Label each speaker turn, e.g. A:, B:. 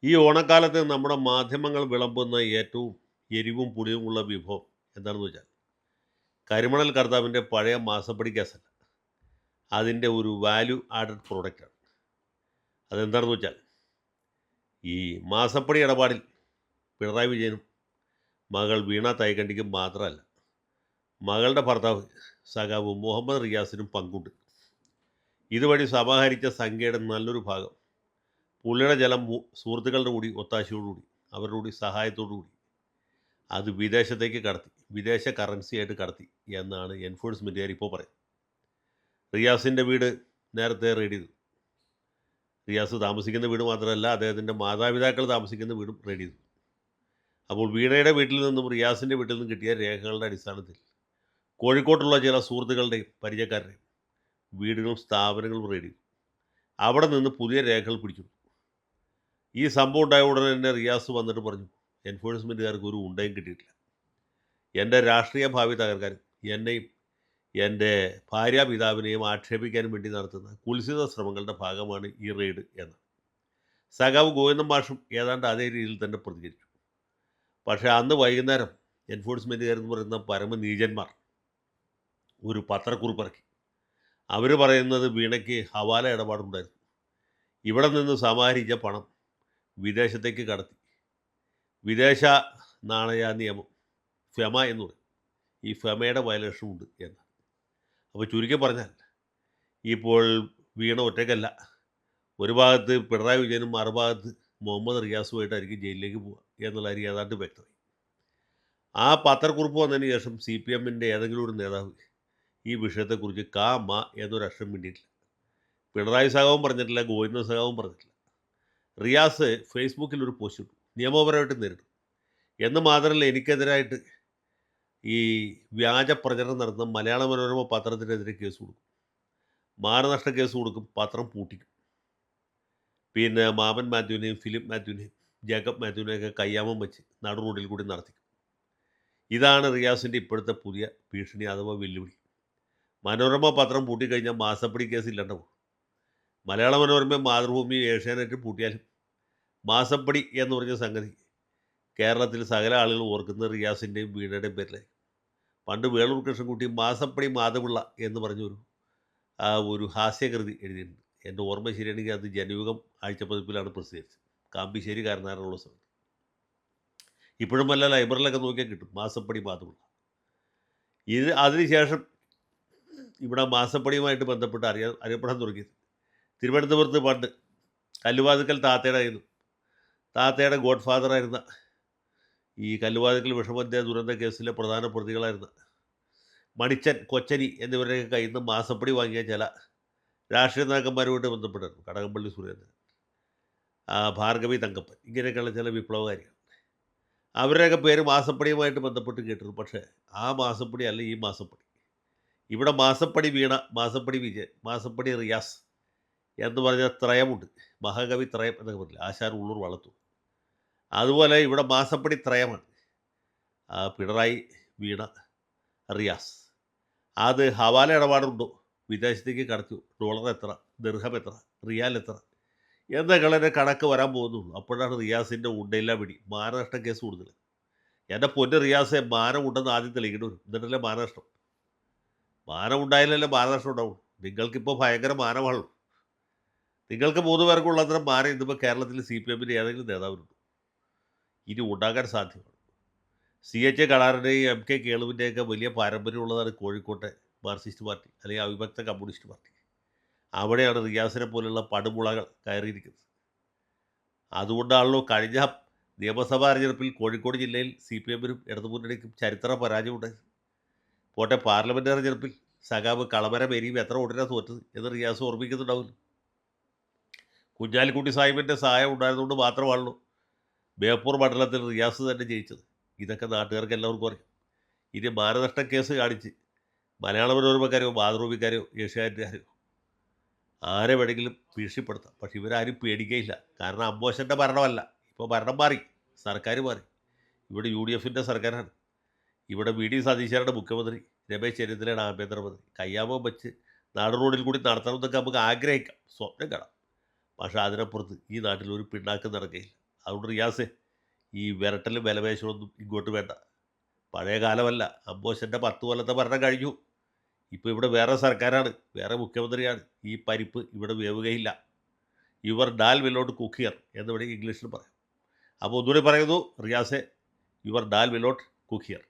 A: ഈ ഓണക്കാലത്ത് നമ്മുടെ മാധ്യമങ്ങൾ വിളമ്പുന്ന ഏറ്റവും എരിവും പുളിയുമുള്ള വിഭവം എന്താണെന്ന് വെച്ചാൽ കരിമണൽ കർത്താവിൻ്റെ പഴയ മാസപ്പടി കേസല്ല. അതിൻ്റെ ഒരു വാല്യൂ ആഡഡ് പ്രോഡക്റ്റാണ്. അതെന്താണെന്ന് വെച്ചാൽ ഈ മാസപ്പടി ഇടപാടിൽ പിണറായി വിജയനും മകൾ വീണ തൈകണ്ടിക്കും മാത്രമല്ല, മകളുടെ ഭർത്താവ് സഖാവ് മുഹമ്മദ് റിയാസിനും പങ്കുണ്ട്. ഇതുവഴി സമാഹരിച്ച സംഖ്യയുടെ നല്ലൊരു ഭാഗം പുള്ളിയുടെ ജലം സുഹൃത്തുക്കളുടെ കൂടി ഒത്താശയോടുകൂടി അവരുടെ കൂടി സഹായത്തോടുകൂടി അത് വിദേശത്തേക്ക് കടത്തി, വിദേശ കറൻസിയായിട്ട് കടത്തി എന്നാണ് എൻഫോഴ്സ്മെൻറ്റുകാർ ഇപ്പോൾ പറയുന്നത്. റിയാസിൻ്റെ വീട് നേരത്തെ റെയ്ഡ് ചെയ്തു. റിയാസ് താമസിക്കുന്ന വീട് മാത്രമല്ല, അദ്ദേഹത്തിൻ്റെ മാതാപിതാക്കൾ താമസിക്കുന്ന വീടും റെയ്ഡ് ചെയ്തു. അപ്പോൾ വീണയുടെ വീട്ടിൽ നിന്നും റിയാസിൻ്റെ വീട്ടിൽ നിന്നും കിട്ടിയ രേഖകളുടെ അടിസ്ഥാനത്തിൽ കോഴിക്കോട്ടുള്ള ചില സുഹൃത്തുക്കളുടെയും പരിചയക്കാരുടെയും വീടുകളും സ്ഥാപനങ്ങളും റെയ്ഡ് ചെയ്തു. അവിടെ നിന്ന് പുതിയ രേഖകൾ പിടിച്ചു. ഈ സംഭവം ഉണ്ടായ ഉടനെ തന്നെ റിയാസ് വന്നിട്ട് പറഞ്ഞു, എൻഫോഴ്സ്മെൻറ്റുകാർക്ക് ഒരു ഉണ്ടയും കിട്ടിയിട്ടില്ല. എൻ്റെ രാഷ്ട്രീയ ഭാവി തകർക്കാനും എന്നെയും എൻ്റെ ഭാര്യാപിതാവിനെയും ആക്ഷേപിക്കാനും വേണ്ടി നടത്തുന്ന കുൽസിത ശ്രമങ്ങളുടെ ഭാഗമാണ് ഈ റെയ്ഡ് എന്ന് സഖാവ് ഗോവിന്ദൻ മാഷും ഏതാണ്ട് അതേ രീതിയിൽ തന്നെ പ്രതികരിച്ചു. പക്ഷേ അന്ന് വൈകുന്നേരം എൻഫോഴ്സ്മെൻറ്റുകാരെന്ന് പറയുന്ന പരമനീചന്മാർ ഒരു പത്രക്കുറിപ്പിറക്കി. അവർ പറയുന്നത് വീണയ്ക്ക് ഹവാല ഇടപാടുണ്ടായിരുന്നു. ഇവിടെ നിന്ന് സമാഹരിച്ച പണം വിദേശത്തേക്ക് കടത്തി. വിദേശ നാണയ നിയമം ഫെമ എന്ന് പറയും. ഈ ഫെമയുടെ വയലേഷൻ ഉണ്ട് എന്ന്. അപ്പോൾ ചുരുക്കി പറഞ്ഞാൽ ഇപ്പോൾ വീണ ഒറ്റയ്ക്കല്ല. ഒരു ഭാഗത്ത് പിണറായി വിജയനും മറുഭാഗത്ത് മുഹമ്മദ് റിയാസുമായിട്ടായിരിക്കും ജയിലിലേക്ക് പോവുക എന്നുള്ള കാര്യം ഏതാണ്ട് വ്യക്തമായി. ആ പത്രക്കുറിപ്പ് വന്നതിന് ശേഷം CPM-ൻ്റെ ഏതെങ്കിലും ഒരു നേതാവ് ഈ വിഷയത്തെക്കുറിച്ച് മ എന്നൊരക്ഷരം വേണ്ടിയിട്ടില്ല. പിണറായി സഖാവും പറഞ്ഞിട്ടില്ല, ഗോവിന്ദൻ സഖാവും പറഞ്ഞിട്ടില്ല. റിയാസ് ഫേസ്ബുക്കിൽ ഒരു പോസ്റ്റ് ഇട്ടു, നിയമപരമായിട്ട് നേരിടും എന്ന് മാത്രമല്ല, എനിക്കെതിരായിട്ട് ഈ വ്യാജ പ്രചരണം നടത്തുന്ന മലയാള മനോരമ പത്രത്തിനെതിരെ കേസ് കൊടുക്കും, മാനനഷ്ട കേസ് കൊടുക്കും, പത്രം പൂട്ടിക്കും. പിന്നെ മാമൻ മാത്യുവിനെയും ഫിലിപ്പ് മാത്യുവിനെയും ജേക്കബ് മാത്യുവിനെയൊക്കെ കയ്യാമം വെച്ച് നടു റോഡിൽ കൂടി നടത്തിക്കും. ഇതാണ് റിയാസിൻ്റെ ഇപ്പോഴത്തെ പുതിയ ഭീഷണി അഥവാ വെല്ലുവിളി. മനോരമ പത്രം പൂട്ടിക്കഴിഞ്ഞാൽ മാസപ്പടി കേസ് ഇല്ലാണ്ടാവും. മലയാള മനോരമയും മാതൃഭൂമിയും ഏഷ്യാനെറ്റും പൂട്ടിയാലും മാസപ്പടി എന്ന് പറഞ്ഞ സംഗതി കേരളത്തിൽ സകല ആളുകൾ ഓർക്കുന്നത് റിയാസിൻ്റെയും വീണയുടെയും പേരിലായി. പണ്ട് വേളൂർ കൃഷ്ണൻകുട്ടി മാസപ്പടി മാധപിള്ള എന്ന് പറഞ്ഞൊരു ഒരു ഹാസ്യകൃതി എഴുതിയിട്ടുണ്ട്. എൻ്റെ ഓർമ്മ ശരിയാണെങ്കിൽ അത് ജനയുഗം ആഴ്ചപ്പതിപ്പിലാണ് പ്രസിദ്ധീകരിച്ചത്. കാമ്പിശ്ശേരിക്കാരനായുള്ള സമയത്ത്. ഇപ്പോഴും വല്ല ലൈബ്രറിയിലൊക്കെ നോക്കിയാൽ കിട്ടും മാസപ്പടി മാധപിള്ള. അതിനുശേഷം ഇവിടെ മാസപ്പടിയുമായിട്ട് ബന്ധപ്പെട്ട് അറിയപ്പെടാൻ തുടങ്ങിയത് തിരുവനന്തപുരത്ത് പണ്ട് കല്ലുവാതുക്കൽ താത്തയുടെ ഗോഡ് ഫാദറായിരുന്ന ഈ കല്ലുവാതുക്കൽ വിഷമദ്യ ദുരന്ത കേസിലെ പ്രധാന പ്രതികളായിരുന്ന മണിച്ചൻ, കൊച്ചനി എന്നിവരുടെയൊക്കെ കയ്യിൽ നിന്ന് മാസപ്പടി വാങ്ങിയ ചില രാഷ്ട്രീയ നേതാക്കന്മാരുമായിട്ട് ബന്ധപ്പെട്ടായിരുന്നു. കടകംപള്ളി സുരേന്ദ്രൻ, ഭാർഗവി തങ്കപ്പൻ, ഇങ്ങനെയൊക്കെയുള്ള ചില വിപ്ലവകാരികൾ. അവരുടെയൊക്കെ പേര് മാസപ്പടിയുമായിട്ട് ബന്ധപ്പെട്ട് കേട്ടിരുന്നു. പക്ഷേ ആ മാസപ്പടി അല്ല ഈ മാസപ്പടി. ഇവിടെ മാസപ്പടി വീണ, മാസപ്പടി വിജയൻ, മാസപ്പടി റിയാസ് എന്ന് പറഞ്ഞ ത്രയമുണ്ട്. മഹാകവി ത്രയം എന്നൊക്കെ പറയില്ല, ആശാൻ ഉള്ളൂർ വളർത്തു. അതുപോലെ ഇവിടെ മാസപ്പടി ത്രയമാണ്. പിണറായി, വീണ, റിയാസ്. അത് ഹവാല ഇടപാടുണ്ടോ, വിദേശത്തേക്ക് കടത്തിയോ, ഡോളർ എത്ര, ദിർഹം എത്ര, റിയാൽ എത്ര എന്നൊക്കെ കണക്ക് വരാൻ പോകുന്നുള്ളൂ. അപ്പോഴാണ് റിയാസിൻ്റെ ഉണ്ടയില്ല പിടി, മാനനഷ്ട കേസ് കൂടുതൽ. എൻ്റെ പൊന്ന് റിയാസെ, മാനം ഉണ്ടെന്ന് ആദ്യം തെളിയിക്കേണ്ടി വരും, എന്നിട്ടല്ലേ മാനനഷ്ടം. മാനം ഉണ്ടായാലല്ലേ മാനനഷ്ടം ഉണ്ടാവുള്ളൂ. നിങ്ങൾക്കിപ്പോൾ ഭയങ്കര മാനമാണല്ലോ. നിങ്ങൾക്ക് 3 പേർക്കുള്ളത്ര മാനം ഇന്നിപ്പോൾ കേരളത്തിൽ CPM-ൻ്റെ ഏതെങ്കിലും നേതാവിനുണ്ട്? ഇനി ഉണ്ടാകാൻ സാധ്യമാണ്. CH കടാറിൻ്റെയും MK കേളുവിൻ്റെയൊക്കെ വലിയ പാരമ്പര്യമുള്ളതാണ് കോഴിക്കോട്ടെ മാർക്സിസ്റ്റ് പാർട്ടി, അല്ലെങ്കിൽ അവിഭക്ത കമ്മ്യൂണിസ്റ്റ് പാർട്ടി. അവിടെയാണ് റിയാസിനെ പോലുള്ള പടുമുളകൾ കയറിയിരിക്കുന്നത്. അതുകൊണ്ടാണല്ലോ കഴിഞ്ഞ നിയമസഭാ തെരഞ്ഞെടുപ്പിൽ കോഴിക്കോട് ജില്ലയിൽ CPM-നും ഇടതുമുന്നണിക്കും ചരിത്ര പരാജയമുണ്ടായത്. പോട്ടെ, പാർലമെൻറ്റ് തെരഞ്ഞെടുപ്പിൽ സഖാവ് കളമര മേരിയും എത്ര വോട്ടിനാണ് തോറ്റത് എന്ന് റിയാസ് ഓർമ്മിക്കുന്നുണ്ടാവില്ല. കുഞ്ഞാലിക്കുട്ടി സാഹിബിൻ്റെ സഹായം ഉണ്ടായിരുന്നുകൊണ്ട് മാത്രമാണല്ലോ ബേപ്പൂർ മണ്ഡലത്തിൽ റിയാസ് തന്നെ ജയിച്ചത്. ഇതൊക്കെ നാട്ടുകാർക്ക് എല്ലാവർക്കും അറിയാം. ഇനി മാനനഷ്ട കേസ് കാണിച്ച് മലയാള മനോരമക്കാരെയോ മാതൃഭൂമിക്കാരെയോ ഏഷ്യാനെറ്റുകാരെയോ ആരെ വേണമെങ്കിലും ഭീഷണിപ്പെടുത്താം. പക്ഷെ ഇവരാരും പേടിക്കുകയില്ല. കാരണം അമ്പോഷൻ്റെ ഭരണമല്ല, ഇപ്പോൾ ഭരണം മാറി, സർക്കാർ മാറി. ഇവിടെ UDF-ൻ്റെ സർക്കാരാണ്. ഇവിടെ VD സതീശനാണ് മുഖ്യമന്ത്രി, രമേശ് ചെന്നിത്തലയാണ് ആഭ്യന്തരമന്ത്രി. കയ്യാമം വെച്ച് നാട് റോഡിൽ കൂടി നടത്തണമെന്നൊക്കെ നമുക്ക് ആഗ്രഹിക്കാം, സ്വപ്നം കാണാം. പക്ഷേ അതിനപ്പുറത്ത് ഈ നാട്ടിൽ ഒരു പിണ്ണാക്ക് നടക്കുകയില്ല. അതുകൊണ്ട് റിയാസ് ഈ വിരട്ടലും വിലപേശലൊന്നും ഇങ്ങോട്ട് വേണ്ട. പഴയ കാലമല്ല, അമ്പോശൻ്റെ 10 കൊല്ലത്തെ ഭരണം കഴിഞ്ഞു. ഇപ്പോൾ ഇവിടെ വേറെ സർക്കാരാണ്, വേറെ മുഖ്യമന്ത്രിയാണ്. ഈ പരിപ്പ് ഇവിടെ വേവുകയില്ല. യുവർ ഡാൽ വിലോട്ട് കുക്ക് ഹിയർ എന്ന് വേണമെങ്കിൽ ഇംഗ്ലീഷിൽ പറയാം. അപ്പോൾ ഒന്നുകൂടി പറയുന്നു റിയാസെ, യുവർ ഡാൽ വിലോട്ട് കുക്ക് ഹിയർ.